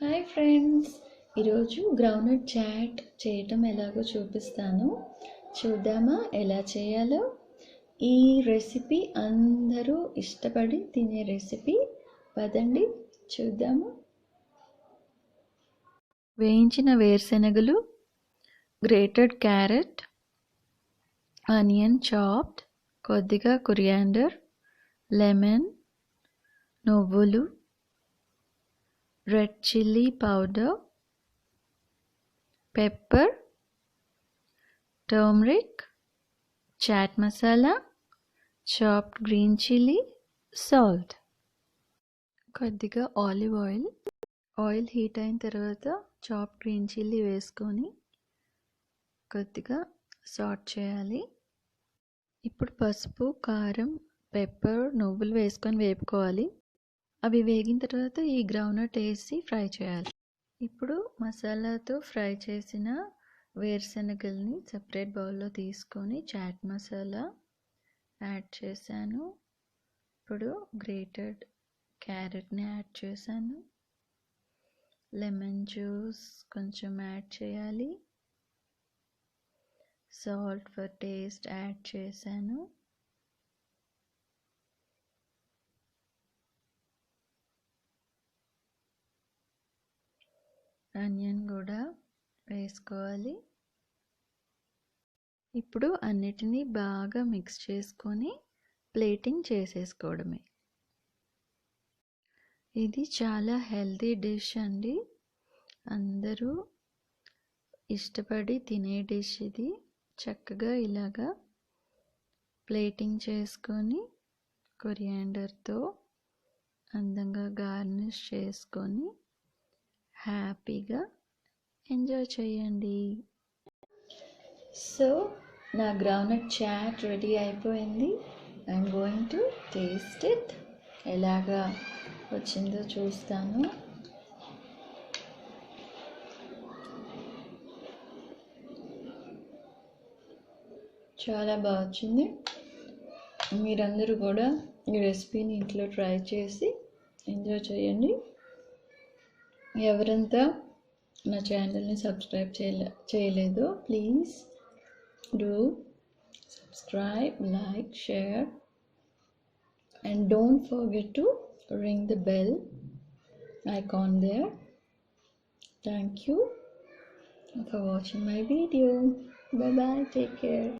Hi friends, ఈరోజు groundnut chat చేయటం ఎలాగో చూపిస్తాను. చూద్దామా ఎలా చేయాలో. ఈ రెసిపీ అందరూ ఇష్టపడి తినే రెసిపీ. పదండి చూద్దాము. వేయించిన వేరుశెనగలు, గ్రేటెడ్ క్యారెట్, ఆనియన్ చాప్డ్, కొద్దిగా కొరియాండర్, లెమన్, నువ్వులు, red chilli powder, pepper, turmeric, chaat masala, chopped green chilli, salt, కొద్దిగా ఆలివ్ ఆయిల్. ఆయిల్ హీట్ అయిన తర్వాత చాప్డ్ గ్రీన్ చిల్లీ వేసుకొని కొద్దిగా సాట్ చేయాలి. ఇప్పుడు పసుపు, కారం, పెప్పర్, నువ్వులు వేసుకొని వేపుకోవాలి. అవి వేగిన తర్వాత ఈ గ్రౌండ్నట్ వేసి ఫ్రై చేయాలి. ఇప్పుడు మసాలాతో ఫ్రై చేసిన వేరుశెనగల్ని సపరేట్ బౌల్లో తీసుకొని చాట్ మసాలా యాడ్ చేశాను. ఇప్పుడు గ్రేటెడ్ క్యారెట్ని యాడ్ చేశాను. లెమన్ జ్యూస్ కొంచెం యాడ్ చేయాలి. సాల్ట్ ఫర్ టేస్ట్ యాడ్ చేశాను. ఆనియన్ కూడా వేసుకోవాలి. ఇప్పుడు అన్నిటినీ బాగా మిక్స్ చేసుకొని ప్లేటింగ్ చేసేసుకోవడమే. ఇది చాలా హెల్తీ డిష్ అండి. అందరూ ఇష్టపడి తినే డిష్ ఇది. చక్కగా ఇలాగా ప్లేటింగ్ చేసుకొని కొరియాండర్తో అందంగా గార్నిష్ చేసుకొని హ్యాపీగా ఎంజాయ్ చేయండి. సో నా గ్రౌండ్నట్ చాట్ రెడీ అయిపోయింది. I'm going to taste it. ఎలాగా వచ్చిందో చూస్తాను. చాలా బాగా వచ్చింది. మీరందరూ కూడా ఈ రెసిపీని ఇంట్లో ట్రై చేసి ఎంజాయ్ చేయండి. ఎవరంతా నా ఛానల్ని సబ్స్క్రైబ్ చేయలేదో please do subscribe, like, share, and don't forget to ring the bell icon there. Thank you for watching my video. Bye bye, take care.